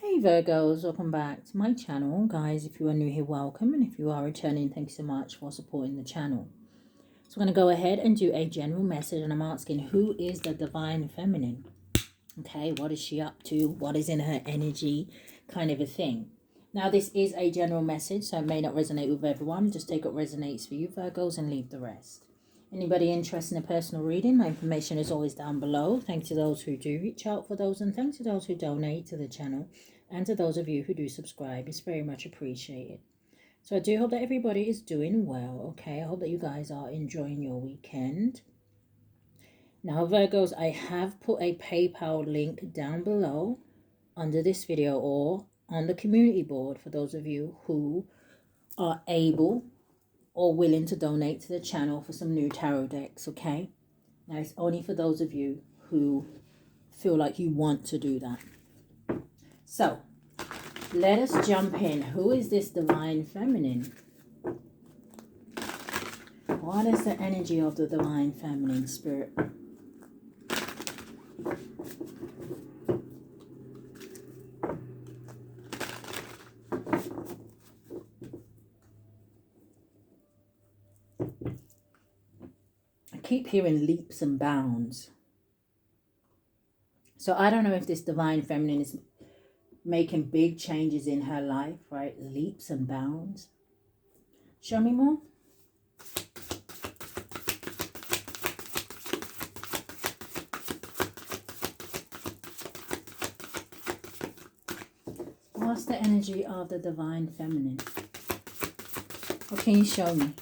Hey Virgos, welcome back to my channel. Guys, if you are new here, welcome. And if you are returning, thank you so much for supporting the channel. So I'm going to go ahead and do a general message, and I'm asking, who is the divine feminine? Okay, what is she up to? What is in her energy? Kind of a thing. Now, this is a general message, so it may not resonate with everyone. Just take what resonates for you, Virgos, and leave the rest. Anybody interested in a personal reading, my information is always down below. Thanks to those who do reach out for those, and thanks to those who donate to the channel, and to those of you who do subscribe. It's very much appreciated. So I do hope that everybody is doing well, okay? I hope that you guys are enjoying your weekend. Now, Virgos, I have put a PayPal link down below under this video or on the community board for those of you who are able or willing to donate to the channel for some new tarot decks, okay? Now, it's only for those of you who feel like you want to do that. So, let us jump in. Who is this divine feminine? What is the energy of the divine feminine, spirit? I keep hearing leaps and bounds. So I don't know if this divine feminine is making big changes in her life, right? Leaps and bounds. Show me more. What's the energy of the divine feminine? What can you show me?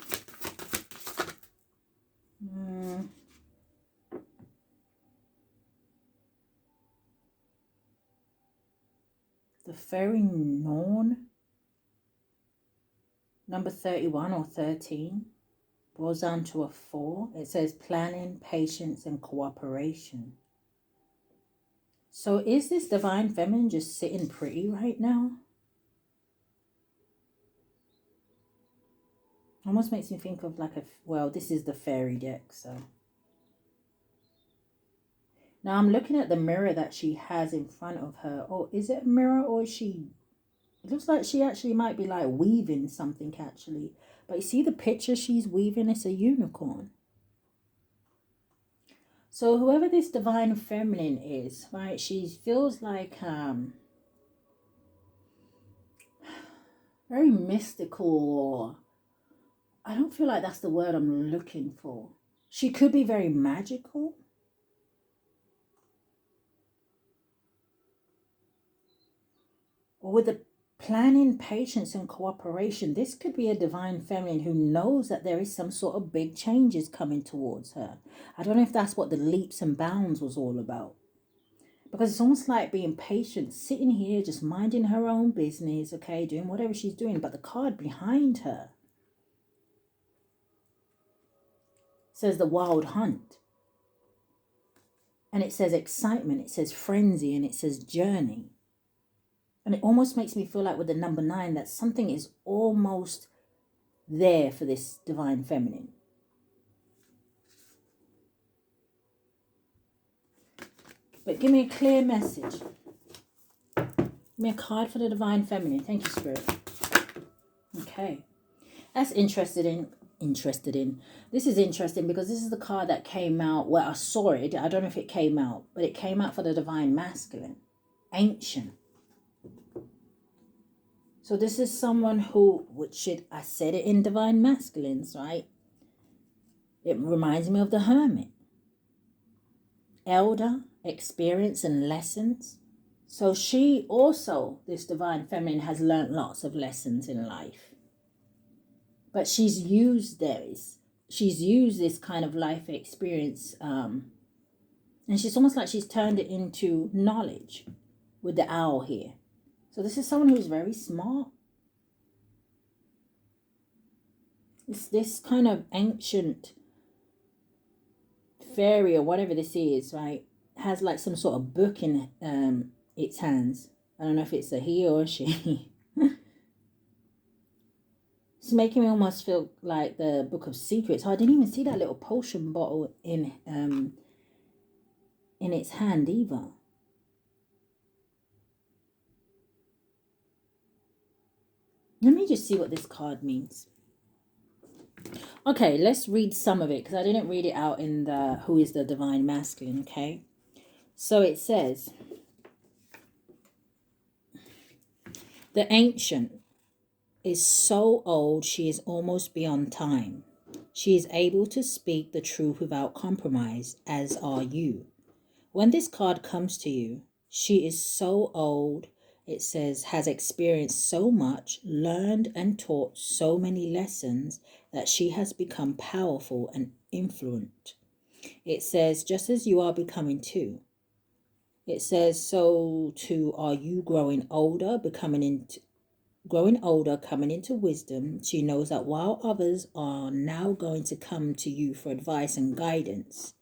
The fairy Norn, number 31 or 13, boils down to a 4. It says planning, patience, and cooperation. So is this divine feminine just sitting pretty right now? Almost makes me think of like well, this is the fairy deck, so. Now I'm looking at the mirror that she has in front of her. Oh, is it a mirror or is she... It looks like she actually might be like weaving something actually. But you see the picture she's weaving? It's a unicorn. So whoever this divine feminine is, right, she feels like very mystical. I don't feel like that's the word I'm looking for. She could be very magical. Or with the planning, patience, and cooperation, this could be a divine feminine who knows that there is some sort of big changes coming towards her. I don't know if that's what the leaps and bounds was all about. Because it's almost like being patient, sitting here, just minding her own business, okay, doing whatever she's doing. But the card behind her says the wild hunt. And it says excitement, it says frenzy, and it says journey. And it almost makes me feel like with the number 9 that something is almost there for this divine feminine. But give me a clear message. Give me a card for the divine feminine. Thank you, Spirit. Okay. That's interesting. This is interesting because this is the card that came out. Well, I saw it. I don't know if it came out, but it came out for the divine masculine. Ancient. So this is someone who, I said it in divine masculines, right? It reminds me of the hermit. Elder, experience, and lessons. So she also, this divine feminine, has learned lots of lessons in life. But she's used this. She's used this kind of life experience. And she's almost like she's turned it into knowledge with the owl here. So this is someone who's very smart. It's this kind of ancient fairy or whatever this is, right? Has like some sort of book in its hands. I don't know if it's a he or a she. It's making me almost feel like the Book of Secrets. Oh, I didn't even see that little potion bottle in its hand either. Let me just see what this card means. Okay, let's read some of it because I didn't read it out in the Who is the Divine Masculine, okay? So it says, the ancient is so old she is almost beyond time. She is able to speak the truth without compromise, as are you. When this card comes to you, she is so old, it says, has experienced so much, learned and taught so many lessons that she has become powerful and influent. It says, just as you are becoming too. It says, so too are you growing older, coming into wisdom. She knows that while others are now going to come to you for advice and guidance.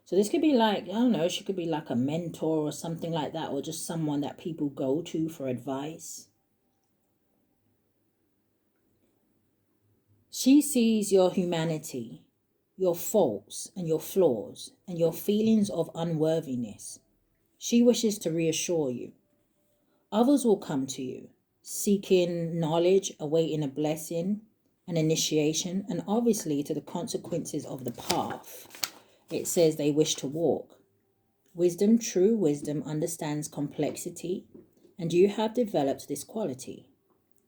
So this could be like, I don't know, she could be like a mentor or something like that, or just someone that people go to for advice. She sees your humanity, your faults and your flaws, and your feelings of unworthiness. She wishes to reassure you. Others will come to you, seeking knowledge, awaiting a blessing, an initiation, and obviously to the consequences of the path it says they wish to walk. Wisdom, true wisdom, understands complexity, and you have developed this quality.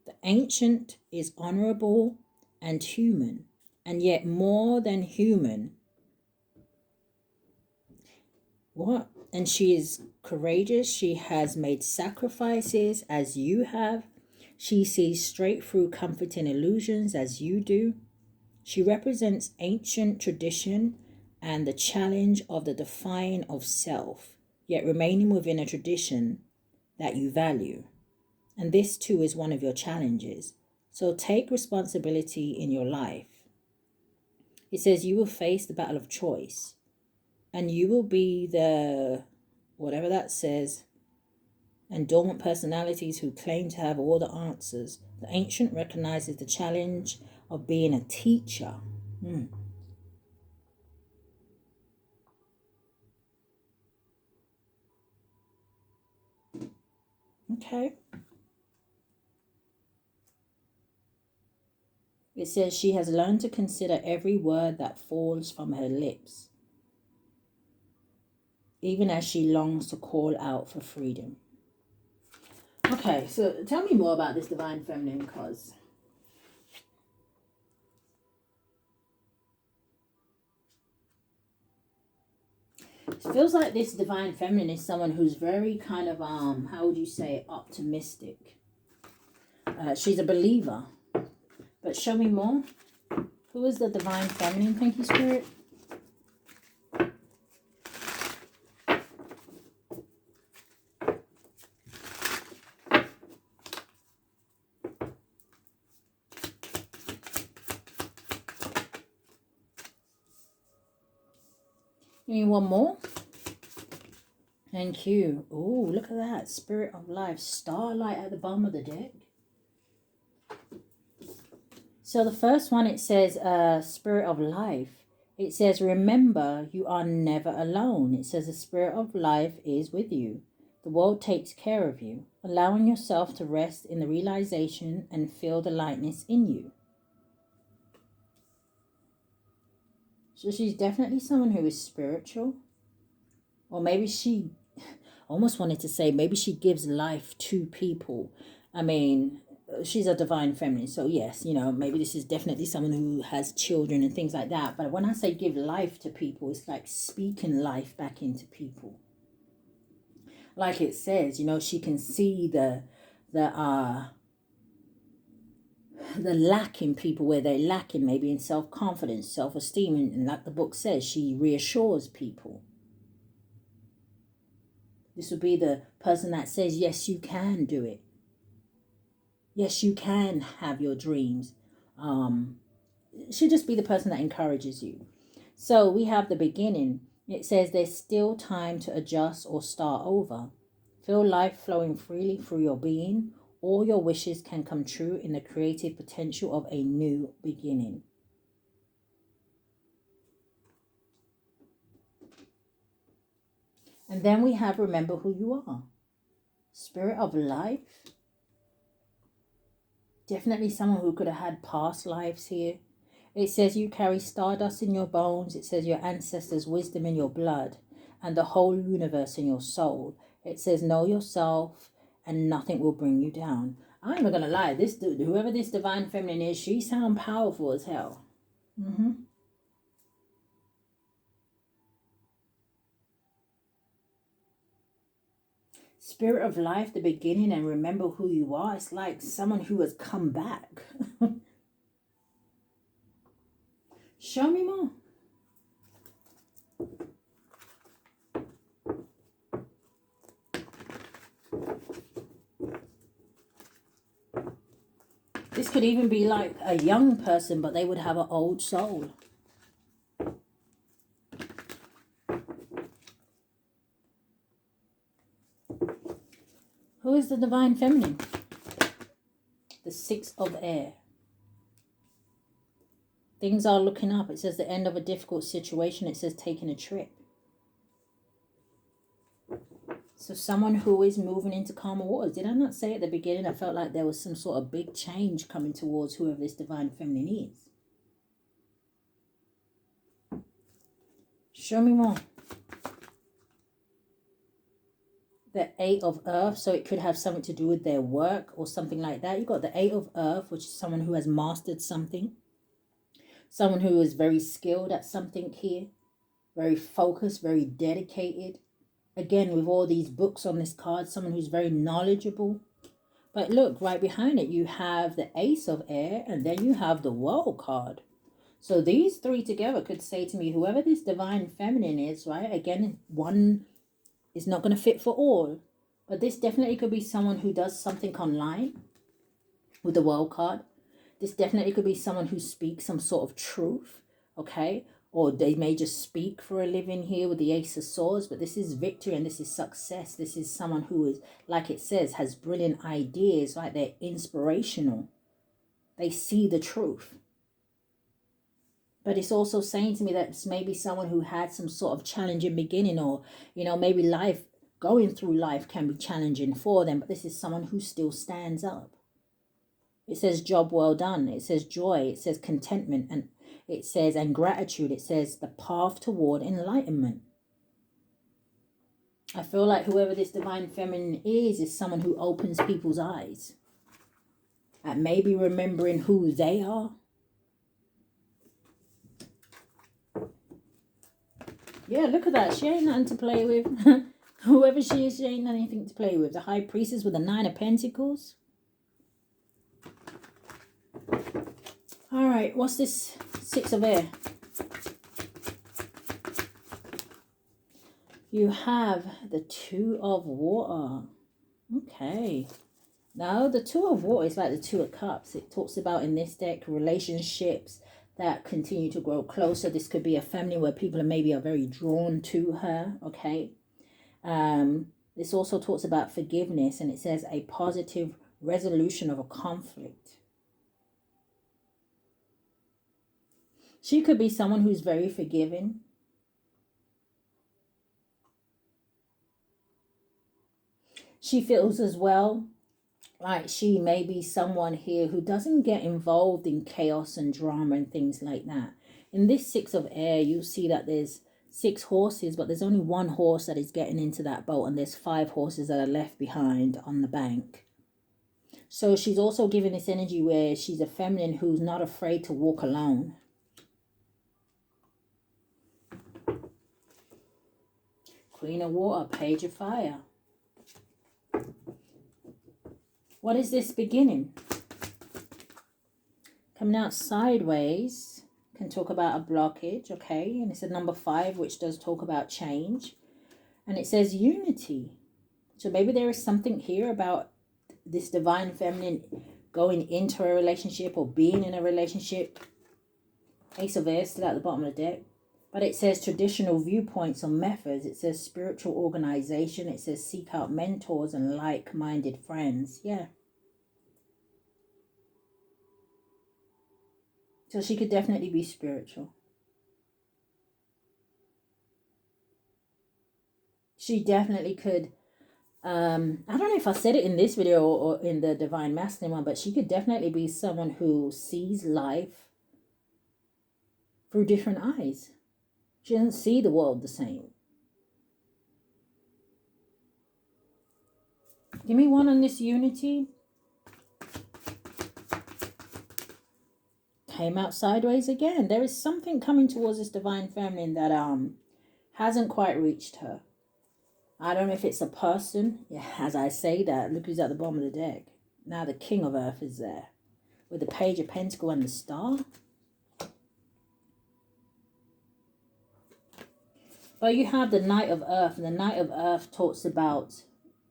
The ancient is honorable and human, and yet more than human. What? And she is courageous. She has made sacrifices as you have. She sees straight through comforting illusions as you do. She represents ancient tradition and the challenge of the defying of self, yet remaining within a tradition that you value. And this too is one of your challenges. So take responsibility in your life. It says you will face the battle of choice, and you will be the, whatever that says, and dormant personalities who claim to have all the answers. The ancient recognizes the challenge of being a teacher. Okay. It says she has learned to consider every word that falls from her lips, even as she longs to call out for freedom. Okay, so tell me more about this divine feminine, because it feels like this divine feminine is someone who's very kind of, how would you say, optimistic. She's a believer. But show me more. Who is the divine feminine? Thank you, Spirit. Give me one more. Thank you. Oh, look at that. Spirit of life. Starlight at the bottom of the deck. So the first one, it says spirit of life. It says, remember, you are never alone. It says the spirit of life is with you. The world takes care of you, allowing yourself to rest in the realization and feel the lightness in you. So she's definitely someone who is spiritual. Or maybe she, almost wanted to say, maybe she gives life to people. I mean, she's a divine feminine. So yes, you know, maybe this is definitely someone who has children and things like that. But when I say give life to people, it's like speaking life back into people. Like it says, you know, she can see the lack in people where they're lacking, maybe in self-confidence, self-esteem. And like the book says, she reassures people. This would be the person that says, yes, you can do it. Yes, you can have your dreams. Should just be the person that encourages you. So we have the beginning. It says there's still time to adjust or start over. Feel life flowing freely through your being. All your wishes can come true in the creative potential of a new beginning. And then we have remember who you are. Spirit of life. Definitely someone who could have had past lives here. It says you carry stardust in your bones. It says your ancestors' wisdom in your blood and the whole universe in your soul. It says know yourself and nothing will bring you down. I'm not going to lie. This dude, whoever this divine feminine is, she sounds powerful as hell. Spirit of life, the beginning, and remember who you are. It's like someone who has come back. Show me more. This could even be like a young person, but they would have an old soul. Who is the divine feminine? The Six of Air. Things are looking up. It says the end of a difficult situation. It says taking a trip. So someone who is moving into calmer waters. Did I not say at the beginning I felt like there was some sort of big change coming towards whoever this divine feminine is? Show me more. The Eight of Earth, so it could have something to do with their work or something like that. You've got the Eight of Earth, which is someone who has mastered something. Someone who is very skilled at something here. Very focused, very dedicated. Again, with all these books on this card, someone who's very knowledgeable. But look, right behind it, you have the Ace of Air, and then you have the World card. So these three together could say to me, whoever this divine feminine is, right? Again, one is not going to fit for all. But this definitely could be someone who does something online with the World card. This definitely could be someone who speaks some sort of truth, okay? Or they may just speak for a living here with the Ace of Swords. But this is victory and this is success. This is someone who is, like it says, has brilliant ideas, like they're inspirational. They see the truth. But it's also saying to me that it's maybe someone who had some sort of challenging beginning, or, you know, maybe life, going through life can be challenging for them. But this is someone who still stands up. It says job well done. It says joy. It says contentment. And it says, and gratitude. It says the path toward enlightenment. I feel like whoever this divine feminine is someone who opens people's eyes. At maybe remembering who they are. Yeah, look at that. She ain't nothing to play with. Whoever she is, she ain't anything to play with. The High Priestess with the Nine of Pentacles. All right, what's this Six of Air? You have the Two of Water. Okay. Now, the Two of Water is like the Two of Cups. It talks about, in this deck, relationships that continue to grow closer. This could be a family where people are very drawn to her, okay? This also talks about forgiveness, and it says a positive resolution of a conflict. She could be someone who's very forgiving. She feels as well like she may be someone here who doesn't get involved in chaos and drama and things like that. In this Six of Air, you'll see that there's 6 horses, but there's only 1 horse that is getting into that boat, and there's 5 horses that are left behind on the bank. So she's also giving this energy where she's a feminine who's not afraid to walk alone. Queen of Water, Page of Fire. What is this beginning? Coming out sideways can talk about a blockage, okay? And it's a number 5, which does talk about change. And it says unity. So maybe there is something here about this divine feminine going into a relationship or being in a relationship. Ace of Air still at the bottom of the deck. But it says traditional viewpoints or methods. It says spiritual organization. It says seek out mentors and like-minded friends. Yeah. So she could definitely be spiritual. She definitely could I don't know if I said it in this video or in the Divine Masculine one, but she could definitely be someone who sees life through different eyes. She doesn't see the world the same. Give me one on this unity. Came out sideways again. There is something coming towards this Divine Feminine that hasn't quite reached her. I don't know if it's a person. Yeah, as I say that, look who's at the bottom of the deck. Now the King of Earth is there. With the Page of Pentacles and the Star. But you have the Knight of Earth. And the Knight of Earth talks about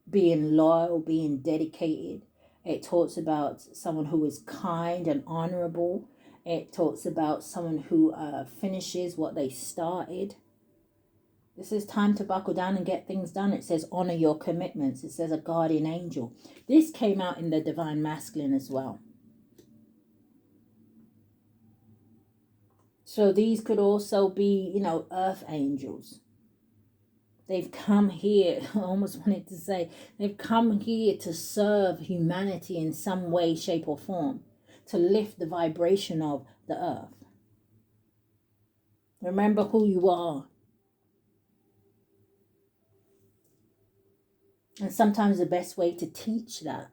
being loyal, being dedicated. It talks about someone who is kind and honorable. It talks about someone who finishes what they started. This is time to buckle down and get things done. It says honor your commitments. It says a guardian angel. This came out in the Divine Masculine as well. So these could also be, you know, earth angels. They've come here, I almost wanted to say, they've come here to serve humanity in some way, shape or form. To lift the vibration of the earth. Remember who you are. And sometimes the best way to teach that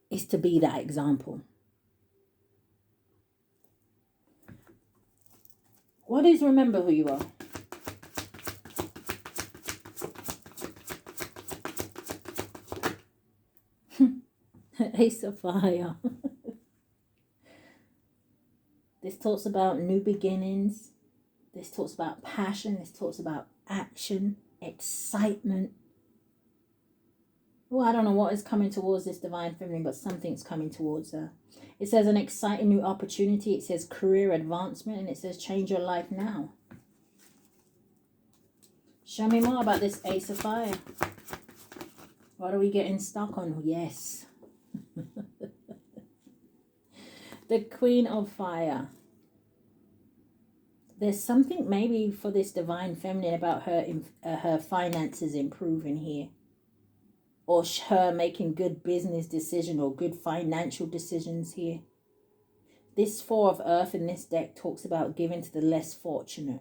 is to be that example. What is remember who you are? Ace of Fire. This talks about new beginnings. This talks about passion. This talks about action, excitement. Oh, I don't know what is coming towards this Divine Feminine, but something's coming towards her. It says an exciting new opportunity. It says career advancement. And it says change your life now. Show me more about this Ace of Fire. What are we getting stuck on? Yes. The Queen of Fire. There's something maybe for this Divine Feminine about her finances improving here. Or her making good business decisions or good financial decisions here. This Four of Earth in this deck talks about giving to the less fortunate.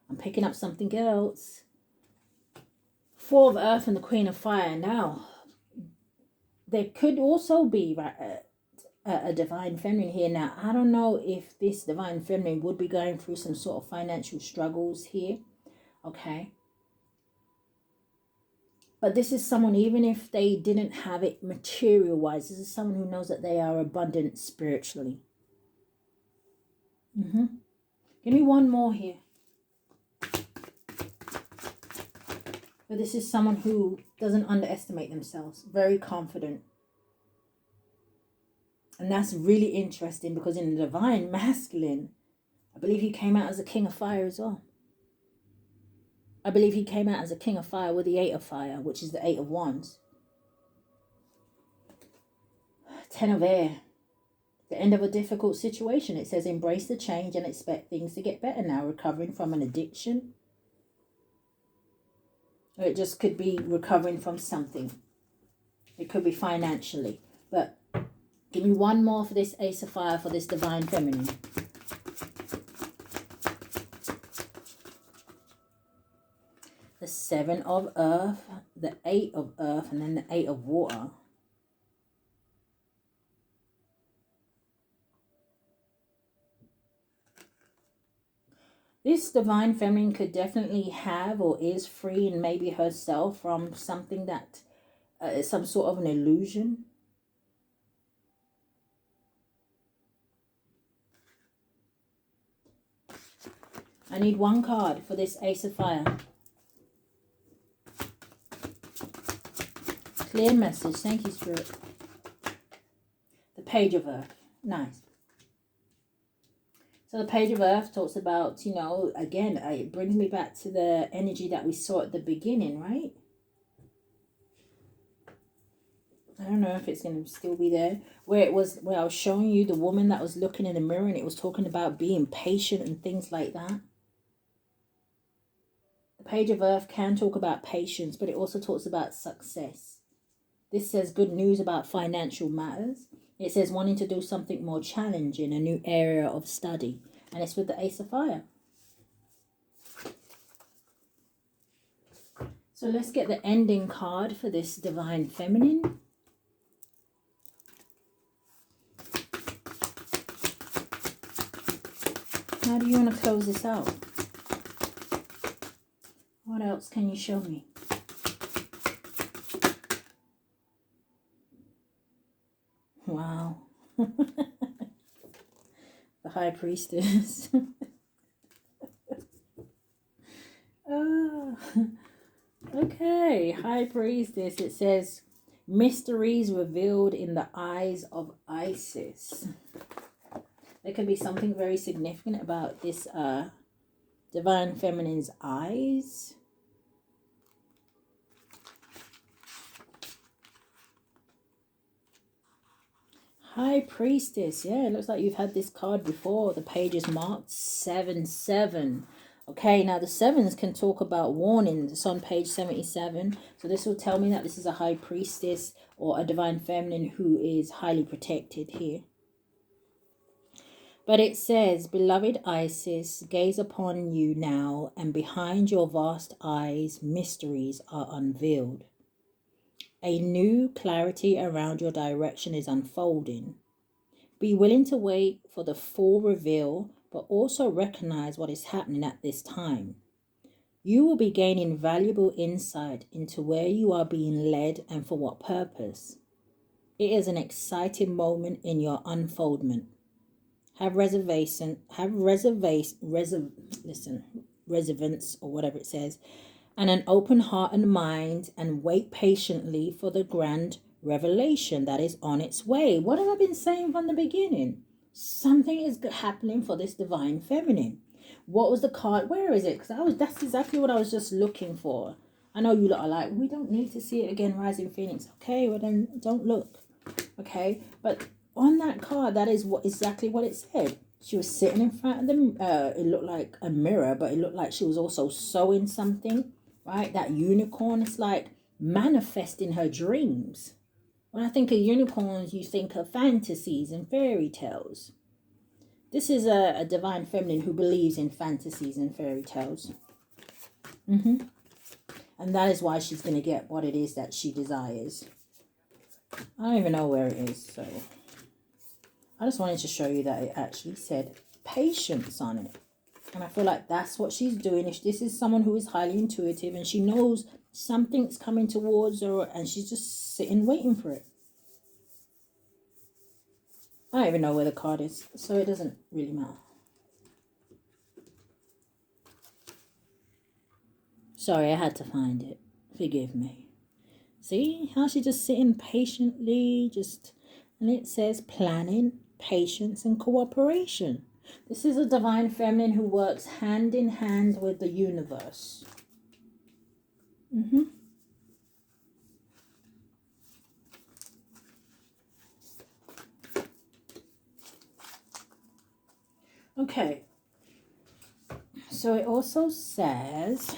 I'm picking up something else. Four of Earth and the Queen of Fire. Now, there could also be a Divine Feminine here. Now, I don't know if this Divine Feminine would be going through some sort of financial struggles here. Okay. But this is someone, even if they didn't have it material-wise, this is someone who knows that they are abundant spiritually. Give me one more here. But this is someone who doesn't underestimate themselves. Very confident. And that's really interesting because in the Divine Masculine, I believe he came out as a King of Fire as well. I believe he came out as a King of Fire with the Eight of Fire, which is the Eight of Wands. 10 of Air. The end of a difficult situation. It says embrace the change and expect things to get better now. Recovering from an addiction. Or it just could be recovering from something. It could be financially. But give me one more for this Ace of Fire for this Divine Feminine. The Seven of Earth, the Eight of Earth, and then the Eight of Water. This Divine Feminine could definitely have or is freeing maybe herself from something that is some sort of an illusion. I need one card for this Ace of Fire. Clear message. Thank you, Spirit. The Page of Earth. Nice. So the Page of Earth talks about, you know, again, it brings me back to the energy that we saw at the beginning, right? I don't know if it's going to still be there. Where I was showing you the woman that was looking in the mirror and it was talking about being patient and things like that. The Page of Earth can talk about patience, but it also talks about success. This says good news about financial matters. It says wanting to do something more challenging, a new area of study. And it's with the Ace of Fire. So let's get the ending card for this Divine Feminine. How do you want to close this out? What else can you show me? Wow. The High Priestess. Okay, High Priestess. It says, mysteries revealed in the eyes of Isis. There could be something very significant about this Divine Feminine's eyes. High Priestess. Yeah, it looks like you've had this card before. The page is marked 7-7. Okay, now the 7s can talk about warnings. It's on page 77. So this will tell me that this is a High Priestess or a Divine Feminine who is highly protected here. But it says, beloved Isis, gaze upon you now, and behind your vast eyes, mysteries are unveiled. A new clarity around your direction is unfolding. Be willing to wait for the full reveal, but also recognize what is happening at this time. You will be gaining valuable insight into where you are being led and for what purpose. It is an exciting moment in your unfoldment. Have reservance, or whatever it says, and an open heart and mind, and wait patiently for the grand revelation that is on its way. What have I been saying from the beginning? Something is happening for this Divine Feminine. What was the card? Where is it? Because that's exactly what I was just looking for. I know you lot are like, we don't need to see it again, Rising Phoenix. Okay, well then don't look. Okay, but on that card, that is exactly what it said. She was sitting in front of them. It looked like a mirror, but it looked like she was also sewing something, right? That unicorn is like manifesting her dreams. When I think of unicorns, you think of fantasies and fairy tales. This is a Divine Feminine who believes in fantasies and fairy tales. And that is why she's going to get what it is that she desires. I don't even know where it is, so I just wanted to show you that it actually said patience on it. And I feel like that's what she's doing. If this is someone who is highly intuitive and she knows something's coming towards her and she's just sitting waiting for it. I don't even know where the card is, so it doesn't really matter. Sorry, I had to find it. Forgive me. See how she's just sitting patiently, and it says planning, patience, and cooperation. This is a Divine Feminine who works hand in hand with the universe. Okay. So it also says,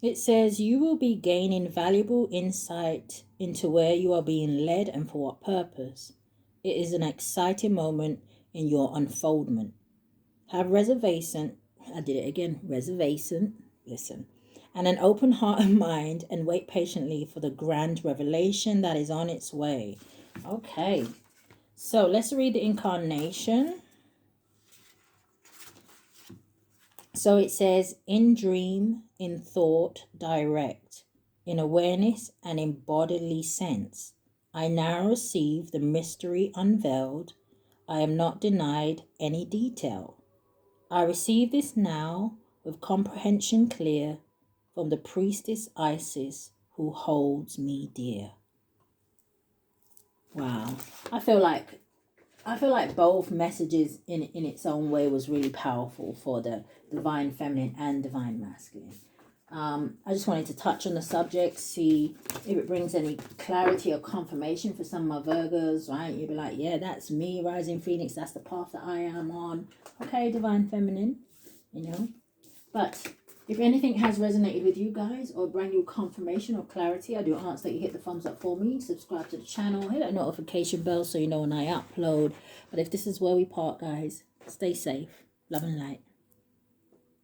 it says you will be gaining valuable insight into where you are being led and for what purpose. It is an exciting moment in your unfoldment. Have reservation, I did it again, reservation, listen, and an open heart and mind, and wait patiently for the grand revelation that is on its way. Okay, so let's read the incarnation. So it says, in dream, in thought, direct, in awareness, and in bodily sense, I now receive the mystery unveiled. I am not denied any detail. I receive this now with comprehension clear from the priestess Isis who holds me dear. Wow. I feel like both messages in its own way was really powerful for the Divine Feminine and Divine Masculine. I just wanted to touch on the subject, see if it brings any clarity or confirmation for some of my Virgos, right? You'll be like, yeah, that's me, Rising Phoenix. That's the path that I am on. Okay, Divine Feminine, you know. But if anything has resonated with you guys or bring you confirmation or clarity, I do ask that you hit the thumbs up for me, subscribe to the channel, hit that notification bell so you know when I upload. But if this is where we part, guys, stay safe. Love and light.